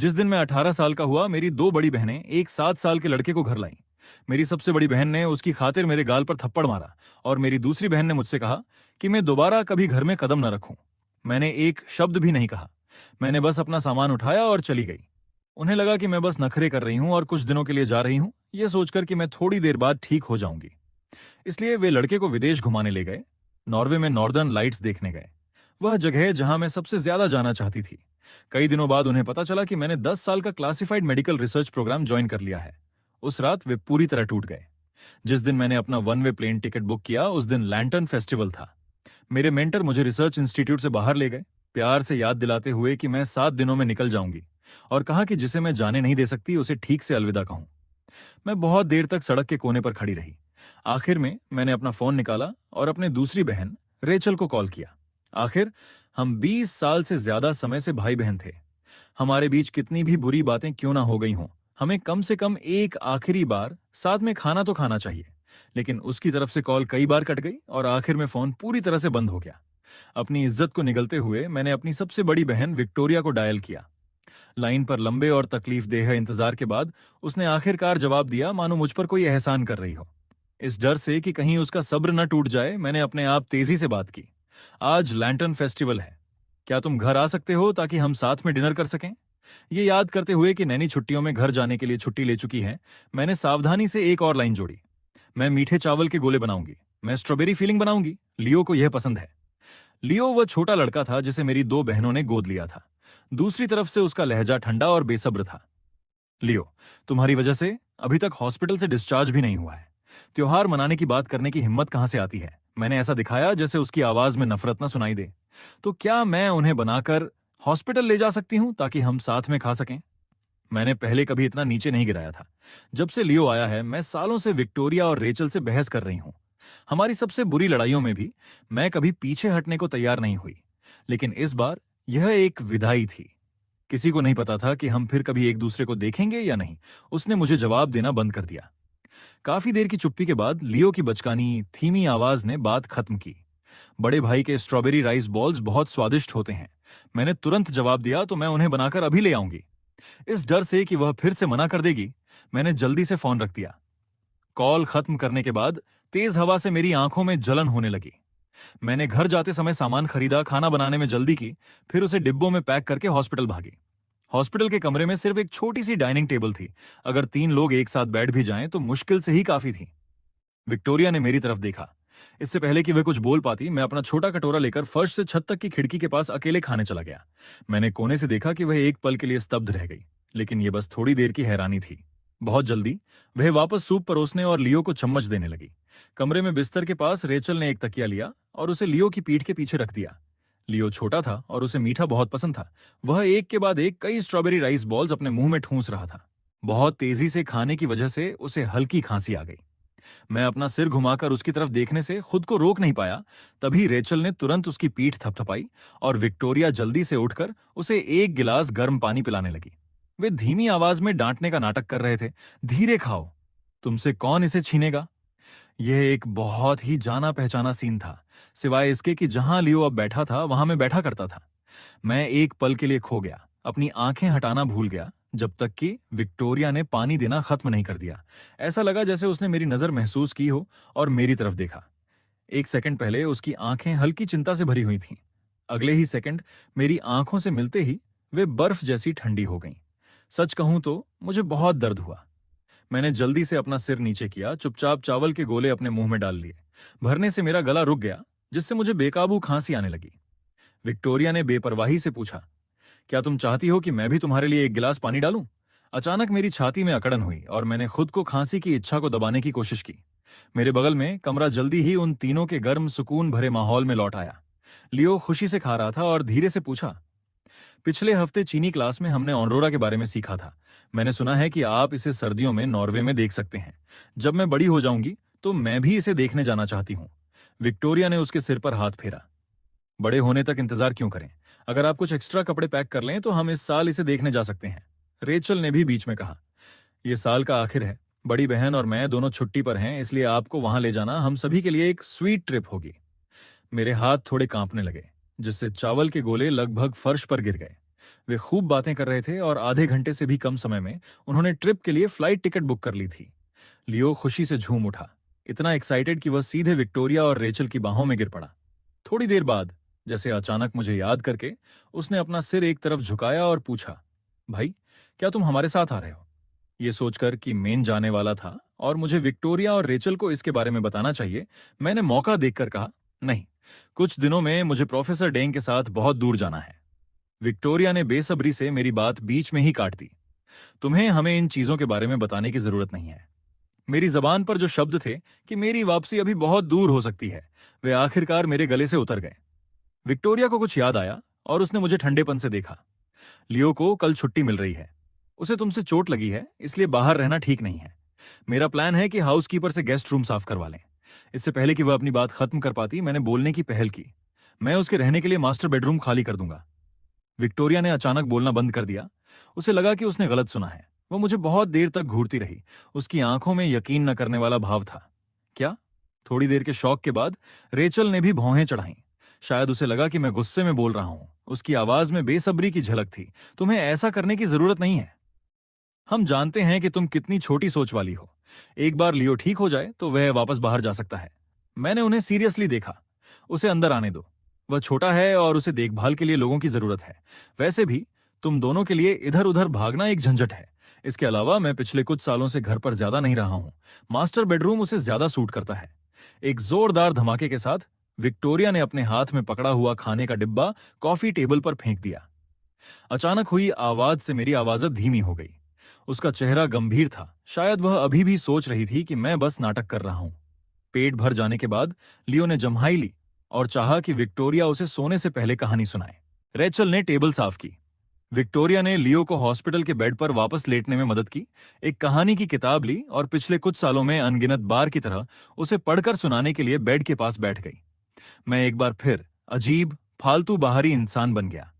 जिस दिन मैं 18 साल का हुआ, मेरी दो बड़ी बहनें एक 7 साल के लड़के को घर लाईं। मेरी सबसे बड़ी बहन ने उसकी खातिर मेरे गाल पर थप्पड़ मारा और मेरी दूसरी बहन ने मुझसे कहा कि मैं दोबारा कभी घर में कदम न रखूं। मैंने एक शब्द भी नहीं कहा। मैंने बस अपना सामान उठाया और चली गई। उन्हें लगा कि मैं बस नखरे कर रही हूं और कुछ दिनों के लिए जा रही हूं, यह सोचकर कि मैं थोड़ी देर बाद ठीक हो जाऊंगी। इसलिए वे लड़के को विदेश घुमाने ले गए। नॉर्वे में नॉर्दर्न लाइट्स देखने गए। वह जगह जहां मैं सबसे ज्यादा जाना चाहती थी। कई दिनों बाद उन्हें पता चला कि मैंने 10 साल का classified medical research program join कर लिया है। उस रात वे पूरी तरह टूट गए। जिस दिन मैंने अपना one way plane ticket book किया, उस दिन लैंटर्न फेस्टिवल था। मेरे मेंटर मुझे रिसर्च इंस्टीट्यूट से बाहर ले गए, प्यार से याद दिलाते हुए कि मैं 7 दिनों में निकल जाऊंगी, और कहा कि जिसे मैं जाने नहीं दे सकती उसे ठीक से अलविदा कहूं। मैं बहुत देर तक सड़क के कोने पर खड़ी रही। आखिर में मैंने अपना फोन निकाला और अपने दूसरी बहन रेचल को कॉल किया। आखिर हम 20 साल से ज्यादा समय से भाई बहन थे। हमारे बीच कितनी भी बुरी बातें क्यों ना हो गई हों, हमें कम से कम एक आखिरी बार साथ में खाना तो खाना चाहिए। लेकिन उसकी तरफ से कॉल कई बार कट गई और आखिर में फोन पूरी तरह से बंद हो गया। अपनी इज्जत को निगलते हुए मैंने अपनी सबसे बड़ी बहन विक्टोरिया को डायल किया। लाइन पर लंबे और तकलीफदेह इंतजार के बाद उसने आखिरकार जवाब दिया, मानो मुझ पर कोई एहसान कर रही हो। इस डर से कि कहीं उसका सब्र न टूट जाए, मैंने अपने आप तेजी से बात की। आज लैंटर्न फेस्टिवल है, क्या तुम घर आ सकते हो ताकि हम साथ में डिनर कर सकें? ये याद करते हुए कि नैनी छुट्टियों में घर जाने के लिए छुट्टी ले चुकी है, मैंने सावधानी से एक और लाइन जोड़ी। मैं मीठे चावल के गोले बनाऊंगी, मैं स्ट्रॉबेरी फीलिंग बनाऊंगी, लियो को यह पसंद है। लियो वह छोटा लड़का था जिसे मेरी दो बहनों ने गोद लिया था। दूसरी तरफ से उसका लहजा ठंडा और बेसब्र था। लियो, तुम्हारी वजह से अभी तक हॉस्पिटल से डिस्चार्ज भी नहीं हुआ है। त्योहार मनाने की बात करने की हिम्मत कहां से आती है? मैंने ऐसा दिखाया जैसे उसकी आवाज में नफरत न सुनाई दे। तो क्या मैं उन्हें बनाकर हॉस्पिटल ले जा सकती हूं ताकि हम साथ में खा सकें? मैंने पहले कभी इतना नीचे नहीं गिराया था। जब से लियो आया है, मैं सालों से विक्टोरिया और रेचल से बहस कर रही हूं। हमारी सबसे बुरी लड़ाइयों में भी मैं कभी पीछे हटने को तैयार नहीं हुई। लेकिन इस बार यह एक विदाई थी। किसी को नहीं पता था कि हम फिर कभी एक दूसरे को देखेंगे या नहीं। उसने मुझे जवाब देना बंद कर दिया। काफी देर की चुप्पी के बाद लियो की बचकानी धीमी आवाज ने बात खत्म की। बड़े भाई के स्ट्रॉबेरी राइस बॉल्स बहुत स्वादिष्ट होते हैं। मैंने तुरंत जवाब दिया, तो मैं उन्हें बनाकर अभी ले आऊंगी। इस डर से कि वह फिर से मना कर देगी, मैंने जल्दी से फोन रख दिया। कॉल खत्म करने के बाद तेज हवा से मेरी आंखों में जलन होने लगी। मैंने घर जाते समय सामान खरीदा, खाना बनाने में जल्दी की, फिर उसे डिब्बों में पैक करके हॉस्पिटल भागी। हॉस्पिटल के कमरे में सिर्फ एक छोटी सी डाइनिंग टेबल थी। अगर 3 लोग एक साथ बैठ भी जाएं तो मुश्किल से ही काफी थी। विक्टोरिया ने मेरी तरफ देखा। इससे पहले कि वह कुछ बोल पाती, मैं अपना छोटा कटोरा लेकर फर्श से छत तक की खिड़की के पास अकेले खाने चला गया। मैंने कोने से देखा कि वह एक पल के लिए स्तब्ध रह गई, लेकिन यह बस थोड़ी देर की हैरानी थी। बहुत जल्दी वह वापस सूप परोसने और लियो को चम्मच देने लगी। कमरे में बिस्तर के पास रेचल ने एक तकिया लिया और उसे लियो की पीठ के पीछे रख दिया। लियो छोटा था और उसे मीठा बहुत पसंद था। वह एक के बाद एक कई स्ट्रॉबेरी राइस बॉल्स अपने मुंह में ठूंस रहा था। बहुत तेजी से खाने की वजह से उसे हल्की खांसी आ गई। मैं अपना सिर घुमाकर उसकी तरफ देखने से खुद को रोक नहीं पाया। तभी रेचल ने तुरंत उसकी पीठ थपथपाई और विक्टोरिया जल्दी से उठकर उसे एक गिलास गर्म पानी पिलाने लगी। वे धीमी आवाज में डांटने का नाटक कर रहे थे। धीरे खाओ, तुमसे कौन इसे छीनेगा? यह एक बहुत ही जाना पहचाना सीन था। सिवाय इसके कि जहां लियो अब बैठा था वहां मैं बैठा करता था। मैं एक पल के लिए खो गया, अपनी आंखें हटाना भूल गया, जब तक कि विक्टोरिया ने पानी देना खत्म नहीं कर दिया। ऐसा लगा जैसे उसने मेरी नजर महसूस की हो और मेरी तरफ देखा। एक सेकंड पहले उसकी आंखें हल्की चिंता से भरी हुई थीं। अगले ही सेकंड मेरी आंखों से मिलते ही वे बर्फ जैसी ठंडी हो गईं। सच कहूं तो मुझे बहुत दर्द हुआ। मैंने जल्दी से अपना सिर नीचे किया, चुपचाप चावल के गोले अपने मुंह में डाल लिए। भरने से मेरा गला रुक गया, जिससे मुझे बेकाबू खांसी आने लगी। विक्टोरिया ने बेपरवाही से पूछा, क्या तुम चाहती हो कि मैं भी तुम्हारे लिए एक गिलास पानी डालूं? अचानक मेरी छाती में अकड़न हुई और मैंने खुद को खांसी की इच्छा को दबाने की कोशिश की। मेरे बगल में कमरा जल्दी ही उन तीनों के गर्म सुकून भरे माहौल में लौट आया। लियो खुशी से खा रहा था और धीरे से पूछा, पिछले हफ्ते चीनी क्लास में हमने ऑनरोरा के बारे में सीखा था। मैंने सुना है कि आप इसे सर्दियों में नॉर्वे में देख सकते हैं। जब मैं बड़ी हो जाऊंगी तो मैं भी इसे देखने जाना चाहती हूँ। विक्टोरिया ने उसके सिर पर हाथ फेरा। बड़े होने तक इंतजार क्यों करें? अगर आप कुछ एक्स्ट्रा कपड़े पैक कर लें तो हम इस साल इसे देखने जा सकते हैं। रेचल ने भी बीच में कहा, यह साल का आखिर है, बड़ी बहन और मैं दोनों छुट्टी पर हैं, इसलिए आपको वहां ले जाना हम सभी के लिए एक स्वीट ट्रिप होगी। मेरे हाथ थोड़े कांपने लगे, जिससे चावल के गोले लगभग फर्श पर गिर गए। वे खूब बातें कर रहे थे और आधे घंटे से भी कम समय में उन्होंने ट्रिप के लिए फ्लाइट टिकट बुक कर ली थी। लियो खुशी से झूम उठा, इतना एक्साइटेड कि वह सीधे विक्टोरिया और रेचल की बाहों में गिर पड़ा। थोड़ी देर बाद, जैसे अचानक मुझे याद करके, उसने अपना सिर एक तरफ झुकाया और पूछा, भाई, क्या तुम हमारे साथ आ रहे हो? ये सोचकर कि मेन जाने वाला था और मुझे विक्टोरिया और रेचल को इसके बारे में बताना चाहिए, मैंने मौका देखकर कहा, नहीं, कुछ दिनों में मुझे प्रोफेसर डेंग के साथ बहुत दूर जाना है। विक्टोरिया ने बेसब्री से मेरी बात बीच में ही काट दी। तुम्हें हमें इन चीजों के बारे में बताने की जरूरत नहीं है। मेरी जबान पर जो शब्द थे कि मेरी वापसी अभी बहुत दूर हो सकती है, वे आखिरकार मेरे गले से उतर गए। विक्टोरिया को कुछ याद आया और उसने मुझे ठंडेपन से देखा। लियो को कल छुट्टी मिल रही है। उसे तुमसे चोट लगी है, इसलिए बाहर रहना ठीक नहीं है। मेरा प्लान है कि हाउसकीपर से गेस्ट रूम साफ करवा लें। इससे पहले कि वह अपनी बात खत्म कर पाती, मैंने बोलने की पहल की, मैं उसके रहने के लिए मास्टर बेडरूम खाली कर दूंगा। विक्टोरिया ने अचानक बोलना बंद कर दिया। उसे लगा कि उसने गलत सुना है। वह मुझे बहुत देर तक घूरती रही। उसकी आंखों में यकीन न करने वाला भाव था। क्या? थोड़ी देर के शौक के बाद रेचल ने भी भौहें चढ़ाईं। शायद उसे लगा कि मैं गुस्से में बोल रहा हूं। उसकी आवाज में बेसब्री की झलक थी। तुम्हें ऐसा करने की जरूरत नहीं है। हम जानते हैं कि तुम कितनी छोटी सोच वाली हो। एक बार लियो ठीक हो जाए तो वह वापस बाहर जा सकता है। मैंने उन्हें सीरियसली देखा। उसे अंदर आने दो। वह छोटा है और उसे देखभाल के लिए लोगों की जरूरत है। वैसे भी तुम दोनों के लिए इधर उधर भागना एक झंझट है। इसके अलावा मैं पिछले कुछ सालों से घर पर ज्यादा नहीं रहा हूं। मास्टर बेडरूम उसे ज्यादा सूट करता है। एक जोरदार धमाके के साथ विक्टोरिया ने अपने हाथ में पकड़ा हुआ खाने का डिब्बा कॉफी टेबल पर फेंक दिया। अचानक हुई आवाज से मेरी आवाज धीमी हो गई। उसका चेहरा गंभीर था। शायद वह अभी भी सोच रही थी कि मैं बस नाटक कर रहा हूं। पेट भर जाने के बाद लियो ने जम्हाई ली और चाहा कि विक्टोरिया उसे सोने से पहले कहानी सुनाए। रेचल ने टेबल साफ की। विक्टोरिया ने लियो को हॉस्पिटल के बेड पर वापस लेटने में मदद की, एक कहानी की किताब ली और पिछले कुछ सालों में अनगिनत बार की तरह उसे पढ़कर सुनाने के लिए बेड के पास बैठ गई। मैं एक बार फिर अजीब, फालतू बाहरी इंसान बन गया।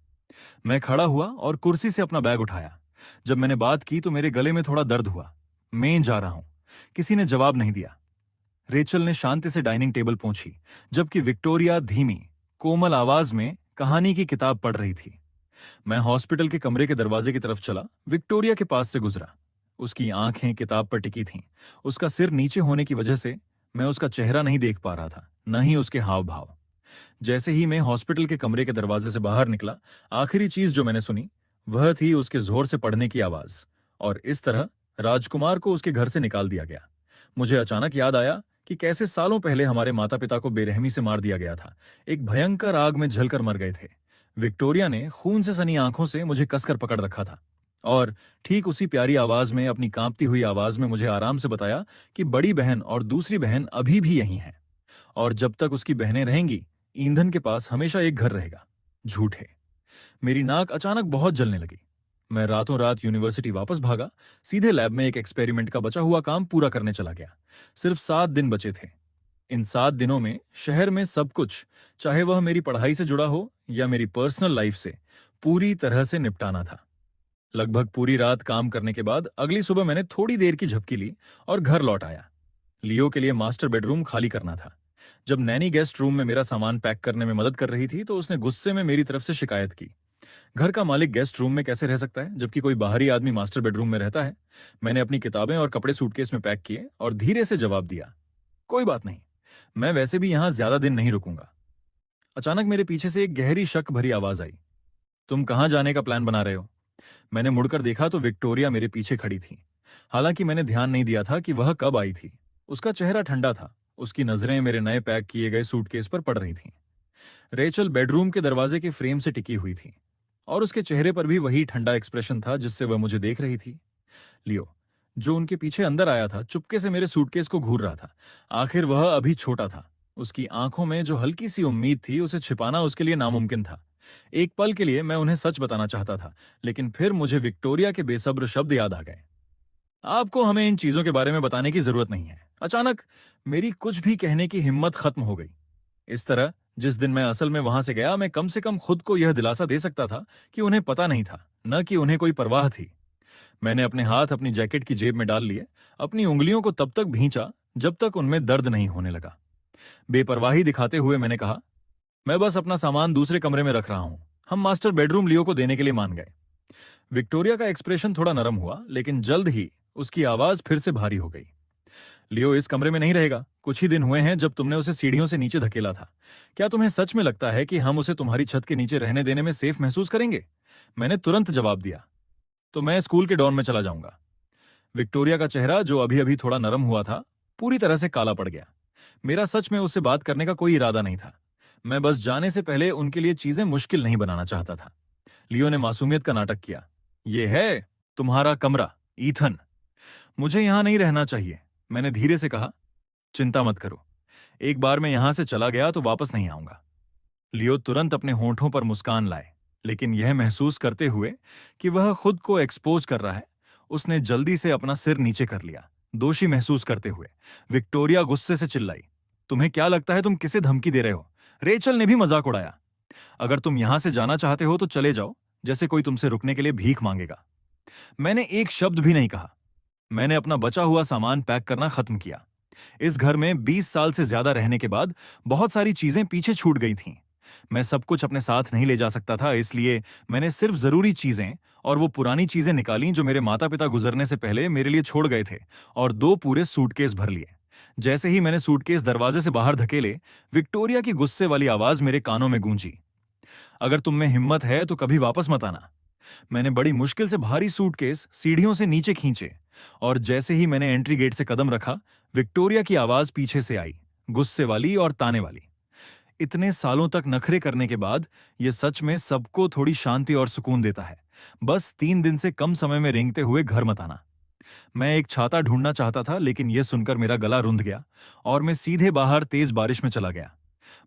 मैं खड़ा हुआ और कुर्सी से अपना बैग उठाया। जब मैंने बात की तो मेरे गले में थोड़ा दर्द हुआ। मैं जा रहा हूं। किसी ने जवाब नहीं दिया। रेचल ने शांति से डाइनिंग टेबल पहुंची, जबकि विक्टोरिया धीमी, कोमल आवाज में कहानी की किताब पढ़ रही थी। मैं हॉस्पिटल के कमरे के दरवाजे की तरफ चला, विक्टोरिया के पास से गुजरा। उसकी आंखें किताब पर टिकी थीं। उसका सिर नीचे होने की वजह से मैं उसका चेहरा नहीं देख पा रहा था, न ही उसके हाव भाव। जैसे ही मैं हॉस्पिटल के कमरे के दरवाजे से बाहर निकला, आखिरी चीज जो मैंने सुनी वह थी उसके जोर से पढ़ने की आवाज। और इस तरह राजकुमार को उसके घर से निकाल दिया गया। मुझे अचानक याद आया कि कैसे सालों पहले हमारे माता पिता को बेरहमी से मार दिया गया था। एक भयंकर आग में जलकर मर गए थे। विक्टोरिया ने खून से सनी आंखों से मुझे कसकर पकड़ रखा था और ठीक उसी प्यारी आवाज में, अपनी कांपती हुई आवाज में मुझे आराम से बताया कि बड़ी बहन और दूसरी बहन अभी भी यहीं हैं और जब तक उसकी बहनें रहेंगी, ईंधन के पास हमेशा एक घर रहेगा। झूठे। मेरी नाक अचानक बहुत जलने लगी। मैं रातों रात यूनिवर्सिटी वापस भागा, सीधे लैब में एक एक्सपेरिमेंट का बचा हुआ काम पूरा करने चला गया। सिर्फ 7 दिन बचे थे। इन 7 दिनों में शहर में सब कुछ, चाहे वह मेरी पढ़ाई से जुड़ा हो या मेरी पर्सनल लाइफ से, पूरी तरह से निपटाना था। लगभग पूरी रात काम करने के बाद अगली सुबह मैंने थोड़ी देर की झपकी ली और घर लौट आया। लियो के लिए मास्टर बेडरूम खाली करना था। जब नैनी गेस्ट रूम में मेरा सामान पैक करने में मदद कर रही थी तो उसने गुस्से में मेरी तरफ से शिकायत की। घर का मालिक गेस्ट रूम में कैसे रह सकता है जबकि कोई बाहरी आदमी मास्टर बेडरूम में रहता है? मैंने अपनी किताबें और कपड़े सूटकेस में पैक किए और धीरे से जवाब दिया, कोई बात नहीं, मैं वैसे भी यहां ज्यादा दिन नहीं रुकूंगा। अचानक मेरे पीछे से एक गहरी शक भरी आवाज आई, तुम कहां जाने का प्लान बना रहे हो? मैंने मुड़कर देखा तो विक्टोरिया मेरे पीछे खड़ी थी। हालांकि मैंने ध्यान नहीं दिया था कि वह कब आई थी। उसका चेहरा ठंडा था। उसकी नजरें मेरे नए पैक किए गए सूटकेस पर पड़ रही थीं। रेचल बेडरूम के दरवाजे के फ्रेम से टिकी हुई थी और उसके चेहरे पर भी वही ठंडा एक्सप्रेशन था जिससे वह मुझे देख रही थी। लियो, जो उनके पीछे अंदर आया था, चुपके से मेरे सूटकेस को घूर रहा था। आखिर वह अभी छोटा था। उसकी आंखों में जो हल्की सी उम्मीद थी, उसे छिपाना उसके लिए नामुमकिन था। एक पल के लिए मैं उन्हें सच बताना चाहता था, लेकिन फिर मुझे विक्टोरिया के बेसब्र शब्द याद आ गए, आपको हमें इन चीजों के बारे में बताने की जरूरत नहीं है। अचानक मेरी कुछ भी कहने की हिम्मत खत्म हो गई। इस तरह जिस दिन मैं असल में वहां से गया, मैं कम से कम खुद को यह दिलासा दे सकता था कि उन्हें पता नहीं था, न कि उन्हें कोई परवाह थी। मैंने अपने हाथ अपनी जैकेट की जेब में डाल लिए, अपनी उंगलियों को तब तक भींचा जब तक उनमें दर्द नहीं होने लगा। बेपरवाही दिखाते हुए मैंने कहा, मैं बस अपना सामान दूसरे कमरे में रख रहा हूं। हम मास्टर बेडरूम लियो को देने के लिए मान गए। विक्टोरिया का एक्सप्रेशन थोड़ा नरम हुआ, लेकिन जल्द ही उसकी आवाज फिर से भारी हो गई। लियो इस कमरे में नहीं रहेगा। कुछ ही दिन हुए हैं जब तुमने उसे सीढ़ियों से नीचे धकेला था। क्या तुम्हें सच में लगता है कि हम उसे तुम्हारी छत के नीचे रहने देने में सेफ महसूस करेंगे? मैंने तुरंत जवाब दिया। तो मैं स्कूल के डॉर्म में चला जाऊंगा। विक्टोरिया का चेहरा, जो अभी अभी थोड़ा नरम हुआ था, पूरी तरह से काला पड़ गया। मेरा सच में उससे बात करने का कोई इरादा नहीं था। मैं बस जाने से पहले उनके लिए चीजें मुश्किल नहीं बनाना चाहता था। लियो ने मासूमियत का नाटक किया। ये है तुम्हारा कमरा, ईथन। मुझे यहां नहीं रहना चाहिए, मैंने धीरे से कहा। चिंता मत करो, एक बार मैं यहां से चला गया तो वापस नहीं आऊंगा। लियो तुरंत अपने होंठों पर मुस्कान लाए, लेकिन यह महसूस करते हुए कि वह खुद को एक्सपोज कर रहा है, उसने जल्दी से अपना सिर नीचे कर लिया, दोषी महसूस करते हुए। विक्टोरिया गुस्से से चिल्लाई, तुम्हें क्या लगता है तुम किसे धमकी दे रहे हो? रेचल ने भी मजाक उड़ाया। अगर तुम यहां से जाना चाहते हो तो चले जाओ, जैसे कोई तुमसे रुकने के लिए भीख मांगेगा। मैंने एक शब्द भी नहीं कहा। मैंने अपना बचा हुआ सामान पैक करना खत्म किया। इस घर में 20 साल से ज्यादा रहने के बाद बहुत सारी चीजें पीछे छूट गई थीं। मैं सब कुछ अपने साथ नहीं ले जा सकता था, इसलिए मैंने सिर्फ जरूरी चीजें और वो पुरानी चीजें निकाली जो मेरे माता पिता गुजरने से पहले मेरे लिए छोड़ गए थे, और 2 पूरे सूटकेस भर लिए। जैसे ही मैंने सूटकेस दरवाजे से बाहर धकेले, विक्टोरिया की गुस्से वाली आवाज मेरे कानों में गूंजी। अगर तुम में हिम्मत है तो कभी वापस मत आना। मैंने बड़ी मुश्किल से भारी सूटकेस सीढ़ियों से नीचे खींचे, और जैसे ही मैंने एंट्री गेट से कदम रखा, विक्टोरिया की आवाज पीछे से आई, गुस्से वाली और ताने वाली। इतने सालों तक नखरे करने के बाद यह सच में सबको थोड़ी शांति और सुकून देता है। बस 3 दिन से कम समय में रेंगते हुए घर मत आना। मैं एक छाता ढूंढना चाहता था, लेकिन यह सुनकर मेरा गला रुंध गया और मैं सीधे बाहर तेज बारिश में चला गया।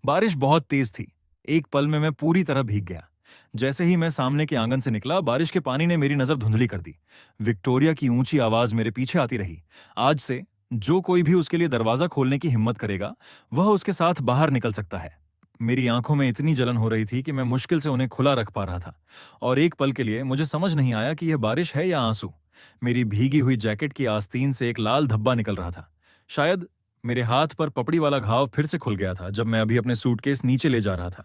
बारिश बहुत तेज थी। एक पल में मैं पूरी तरह भीग गया। जैसे ही मैं सामने के आंगन से निकला, बारिश के पानी ने मेरी नजर धुंधली कर दी। विक्टोरिया की ऊंची आवाज मेरे पीछे आती रही। आज से जो कोई भी उसके लिए दरवाजा खोलने की हिम्मत करेगा, वह उसके साथ बाहर निकल सकता है। मेरी आंखों में इतनी जलन हो रही थी कि मैं मुश्किल से उन्हें खुला रख पा रहा था, और एक पल के लिए मुझे समझ नहीं आया कि यह बारिश है या आंसू। मेरी भीगी हुई जैकेट की आस्तीन से एक लाल धब्बा निकल रहा था। शायद मेरे हाथ पर पपड़ी वाला घाव फिर से खुल गया था जब मैं अभी अपने सूटकेस नीचे ले जा रहा था।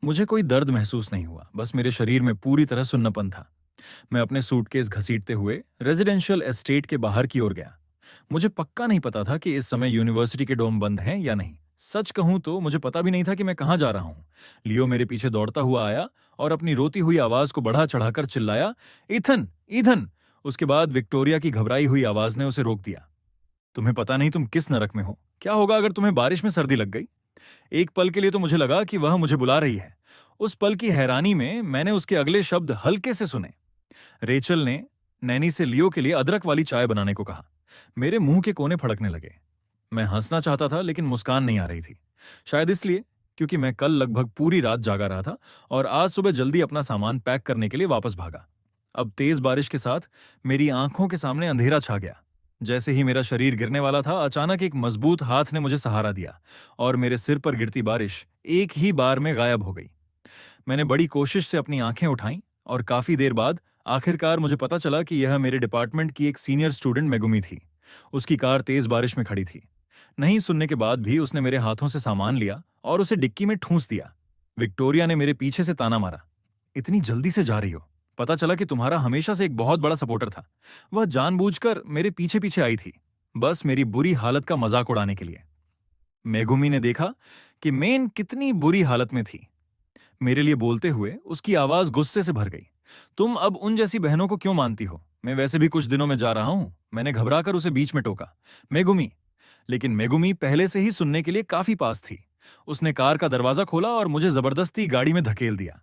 मुझे कोई दर्द महसूस नहीं हुआ, बस मेरे शरीर में पूरी तरह सुन्नापन था। मैं अपने सूटकेस घसीटते हुए रेजिडेंशियल एस्टेट के बाहर की ओर गया। मुझे पक्का नहीं पता था कि इस समय यूनिवर्सिटी के डोम बंद हैं या नहीं। सच कहूं तो मुझे पता भी नहीं था कि मैं कहां जा रहा हूं। लियो मेरे पीछे दौड़ता हुआ आया और अपनी रोती हुई आवाज को बढ़ा चढ़ाकर चिल्लाया, ईथन, ईथन। उसके बाद विक्टोरिया की घबराई हुई आवाज ने उसे रोक दिया। तुम्हें पता नहीं तुम किस नरक में हो। क्या होगा अगर तुम्हें बारिश में सर्दी लग गई? एक पल के लिए तो मुझे लगा कि वह मुझे बुला रही है। उस पल की हैरानी में मैंने उसके अगले शब्द हल्के से सुने। रेचल ने नैनी से लियो के लिए अदरक वाली चाय बनाने को कहा। मेरे मुंह के कोने फड़कने लगे। मैं हंसना चाहता था, लेकिन मुस्कान नहीं आ रही थी। शायद इसलिए क्योंकि मैं कल लगभग पूरी रात जागा रहा था और आज सुबह जल्दी अपना सामान पैक करने के लिए वापस भागा। अब तेज बारिश के साथ मेरी आंखों के सामने अंधेरा छा गया। जैसे ही मेरा शरीर गिरने वाला था, अचानक एक मजबूत हाथ ने मुझे सहारा दिया और मेरे सिर पर गिरती बारिश एक ही बार में गायब हो गई। मैंने बड़ी कोशिश से अपनी आंखें उठाईं और काफी देर बाद आखिरकार मुझे पता चला कि यह मेरे डिपार्टमेंट की एक सीनियर स्टूडेंट मेगुमी थी। उसकी कार तेज बारिश में खड़ी थी। नहीं सुनने के बाद भी उसने मेरे हाथों से सामान लिया और उसे डिक्की में ठूंस दिया। विक्टोरिया ने मेरे पीछे से ताना मारा, इतनी जल्दी से जा रही हो? पता चला कि तुम्हारा हमेशा से एक बहुत बड़ा सपोर्टर था। वह जानबूझकर मेरे पीछे पीछे आई थी, बस मेरी बुरी हालत का मजाक उड़ाने के लिए। मेगुमी ने देखा कि मेन कितनी बुरी हालत में थी। मेरे लिए बोलते हुए उसकी आवाज गुस्से से भर गई। तुम अब उन जैसी बहनों को क्यों मानती हो? मैं वैसे भी कुछ दिनों में जा रहा हूं। मैंने घबराकर उसे बीच में टोका, मेगुमी। लेकिन मेगुमी पहले से ही सुनने के लिए काफी पास थी। उसने कार का दरवाजा खोला और मुझे जबरदस्ती गाड़ी में धकेल दिया।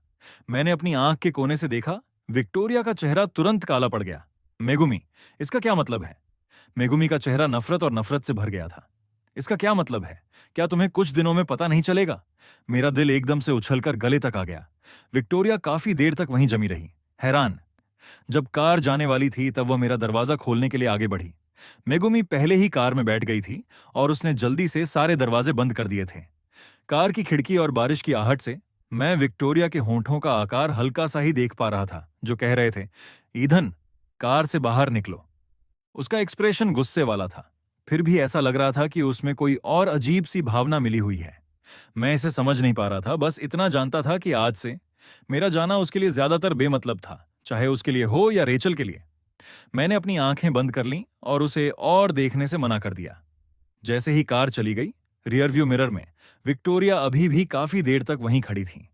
मैंने अपनी आंख के कोने से देखा, विक्टोरिया का चेहरा तुरंत काला पड़ गया। मेगुमी, इसका क्या मतलब है? मेगुमी का चेहरा नफरत और नफरत से भर गया था। इसका क्या मतलब है? क्या तुम्हें कुछ दिनों में पता नहीं चलेगा? मेरा दिल एकदम से उछलकर गले तक आ गया। विक्टोरिया काफी देर तक वहीं जमी रही, हैरान। जब कार जाने वाली थी तब वह मेरा दरवाजा खोलने के लिए आगे बढ़ी। मेगुमी पहले ही कार में बैठ गई थी और उसने जल्दी से सारे दरवाजे बंद कर दिए थे। कार की खिड़की और बारिश की आहट से मैं विक्टोरिया के होंठों का आकार हल्का सा ही देख पा रहा था, जो कह रहे थे, ईधन, कार से बाहर निकलो। उसका एक्सप्रेशन गुस्से वाला था, फिर भी ऐसा लग रहा था कि उसमें कोई और अजीब सी भावना मिली हुई है। मैं इसे समझ नहीं पा रहा था, बस इतना जानता था कि आज से मेरा जाना उसके लिए ज्यादातर बेमतलब था, चाहे उसके लिए हो या रेचल के लिए। मैंने अपनी आंखें बंद कर लीं और उसे और देखने से मना कर दिया। जैसे ही कार चली गई, रियरव्यू मिरर में विक्टोरिया अभी भी काफी देर तक वहीं खड़ी थी।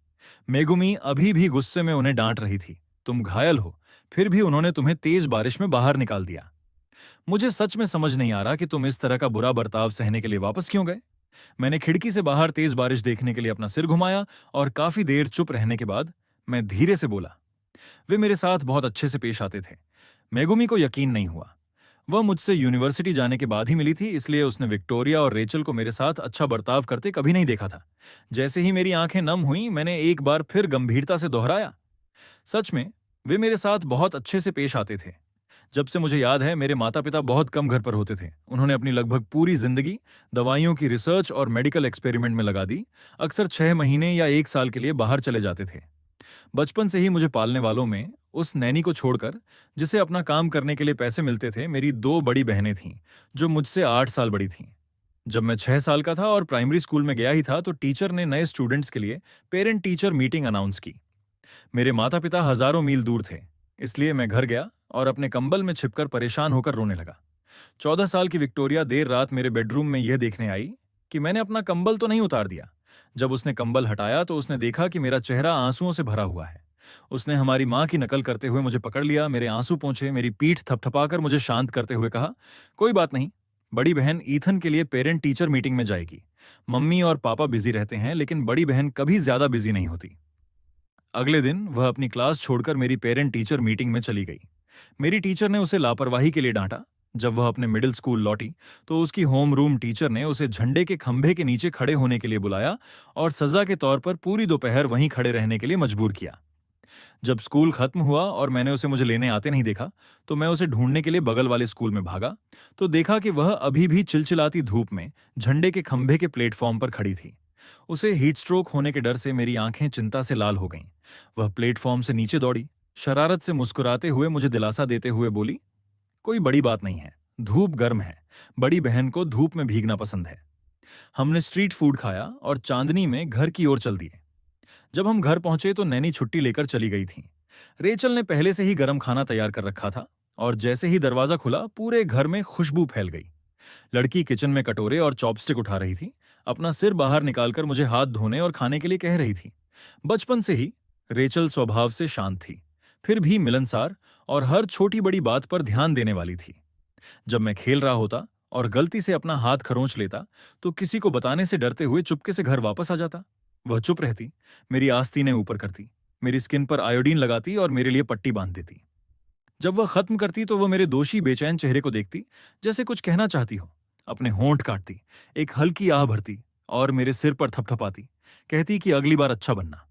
मेगुमी अभी भी गुस्से में उन्हें डांट रही थी। तुम घायल हो, फिर भी उन्होंने तुम्हें तेज बारिश में बाहर निकाल दिया। मुझे सच में समझ नहीं आ रहा कि तुम इस तरह का बुरा बर्ताव सहने के लिए वापस क्यों गए। मैंने खिड़की से बाहर तेज बारिश देखने के लिए अपना सिर घुमाया और काफी देर चुप रहने के बाद मैं धीरे से बोला, वे मेरे साथ बहुत अच्छे से पेश आते थे। मेगुमी को यकीन नहीं हुआ। वह मुझसे यूनिवर्सिटी जाने के बाद ही मिली थी, इसलिए उसने विक्टोरिया और रेचल को मेरे साथ अच्छा बर्ताव करते कभी नहीं देखा था। जैसे ही मेरी आंखें नम हुईं, मैंने एक बार फिर गंभीरता से दोहराया, सच में वे मेरे साथ बहुत अच्छे से पेश आते थे। जब से मुझे याद है, मेरे माता पिता बहुत कम घर पर होते थे। उन्होंने अपनी लगभग पूरी जिंदगी दवाइयों की रिसर्च और मेडिकल एक्सपेरिमेंट में लगा दी। अक्सर 6 महीने या 1 साल के लिए बाहर चले जाते थे। बचपन से ही मुझे पालने वालों में उस नैनी को छोड़कर, जिसे अपना काम करने के लिए पैसे मिलते थे, मेरी 2 बड़ी बहनें थीं, जो मुझसे 8 साल बड़ी थीं। जब मैं 6 साल का था और प्राइमरी स्कूल में गया ही था, तो टीचर ने नए स्टूडेंट्स के लिए पेरेंट टीचर मीटिंग अनाउंस की। मेरे माता पिता हजारों मील दूर थे, इसलिए मैं घर गया और अपने कंबल में छिपकर परेशान होकर रोने लगा। 14 साल की विक्टोरिया देर रात मेरे बेडरूम में यह देखने आई कि मैंने अपना कंबल तो नहीं उतार दिया। जब उसने कंबल हटाया तो उसने देखा कि मेरा चेहरा आंसुओं से भरा हुआ है। उसने हमारी मां की नकल करते हुए मुझे पकड़ लिया, मेरे आंसू पोंछे, मेरी पीठ थपथपाकर मुझे शांत करते हुए कहा, कोई बात नहीं, बड़ी बहन ईथन के लिए पेरेंट टीचर मीटिंग में जाएगी। मम्मी और पापा बिजी रहते हैं, लेकिन बड़ी बहन कभी ज्यादा बिजी नहीं होती। अगले दिन वह अपनी क्लास छोड़कर मेरी पेरेंट टीचर मीटिंग में चली गई। मेरी टीचर ने उसे लापरवाही के लिए डांटा। जब वह अपने मिडिल स्कूल लौटी तो उसकी होम रूम टीचर ने उसे झंडे के खंभे के नीचे खड़े होने के लिए बुलाया और सजा के तौर पर पूरी दोपहर वहीं खड़े रहने के लिए मजबूर किया। जब स्कूल खत्म हुआ और मैंने उसे मुझे लेने आते नहीं देखा, तो मैं उसे ढूंढने के लिए बगल वाले स्कूल में भागा, तो देखा कि वह अभी भी चिलचिलाती धूप में झंडे के खंभे के प्लेटफॉर्म पर खड़ी थी। उसे हीट स्ट्रोक होने के डर से मेरी आंखें चिंता से लाल हो गईं। वह प्लेटफॉर्म से नीचे दौड़ी, शरारत से मुस्कुराते हुए मुझे दिलासा देते हुए बोली, कोई बड़ी बात नहीं है, धूप गर्म है, बड़ी बहन को धूप में भीगना पसंद है। हमने स्ट्रीट फूड खाया और चांदनी में घर की ओर चल दिए। जब हम घर पहुंचे तो नैनी छुट्टी लेकर चली गई थी। रेचल ने पहले से ही गर्म खाना तैयार कर रखा था और जैसे ही दरवाजा खुला, पूरे घर में खुशबू फैल गई। लड़की किचन में कटोरे और चॉपस्टिक उठा रही थी, अपना सिर बाहर निकालकर मुझे हाथ धोने और खाने के लिए कह रही थी। बचपन से ही रेचल स्वभाव से शांत थी, फिर भी मिलनसार और हर छोटी बड़ी बात पर ध्यान देने वाली थी। जब मैं खेल रहा होता और गलती से अपना हाथ खरोंच लेता, तो किसी को बताने से डरते हुए चुपके से घर वापस आ जाता। वह चुप रहती, मेरी आस्तीनें ऊपर करती, मेरी स्किन पर आयोडीन लगाती और मेरे लिए पट्टी बांध देती। जब वह खत्म करती तो वह मेरे दोषी बेचैन चेहरे को देखती, जैसे कुछ कहना चाहती हो, अपने होंठ काटती, एक हल्की आह भरती और मेरे सिर पर थपथपाती, कहती कि अगली बार अच्छा बनना।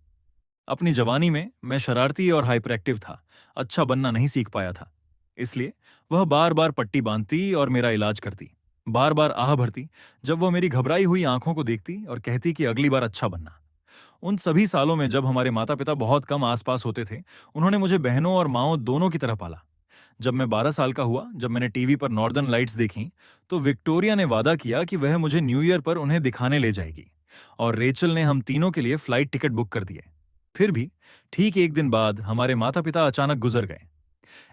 अपनी जवानी में मैं शरारती और हाइपर एक्टिव था, अच्छा बनना नहीं सीख पाया था। इसलिए वह बार बार पट्टी बांधती और मेरा इलाज करती, बार बार आह भरती जब वह मेरी घबराई हुई आंखों को देखती और कहती कि अगली बार अच्छा बनना। उन सभी सालों में जब हमारे माता पिता बहुत कम आसपास होते थे, उन्होंने मुझे बहनों और माओं दोनों की तरह पाला। जब मैं 12 साल का हुआ, जब मैंने टीवी पर नॉर्दर्न लाइट्स देखी, तो विक्टोरिया ने वादा किया कि वह मुझे न्यू ईयर पर उन्हें दिखाने ले जाएगी और रेचल ने हम तीनों के लिए फ्लाइट टिकट बुक कर दिए। फिर भी ठीक एक दिन बाद हमारे माता पिता अचानक गुजर गए।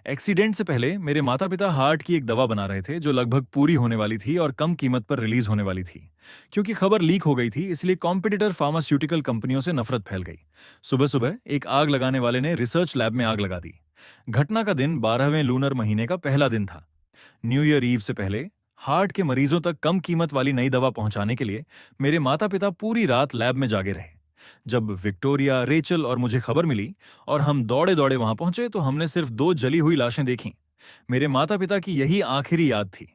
एक्सीडेंट से पहले मेरे माता पिता हार्ट की एक दवा बना रहे थे, जो लगभग पूरी होने वाली थी और कम कीमत पर रिलीज होने वाली थी। क्योंकि खबर लीक हो गई थी, इसलिए कॉम्पिटिटर फार्मास्यूटिकल कंपनियों से नफरत फैल गई। सुबह सुबह एक आग लगाने वाले ने रिसर्च लैब में आग लगा दी। घटना का दिन 12वें लूनर महीने का पहला दिन था। न्यू ईयर ईव से पहले हार्ट के मरीजों तक कम कीमत वाली नई दवा पहुंचाने के लिए मेरे माता पिता पूरी रात लैब में जागे रहे। जब विक्टोरिया, रेचल और मुझे खबर मिली और हम दौड़े दौड़े वहां पहुंचे, तो हमने सिर्फ 2 जली हुई लाशें देखीं। मेरे माता पिता की यही आखिरी याद थी।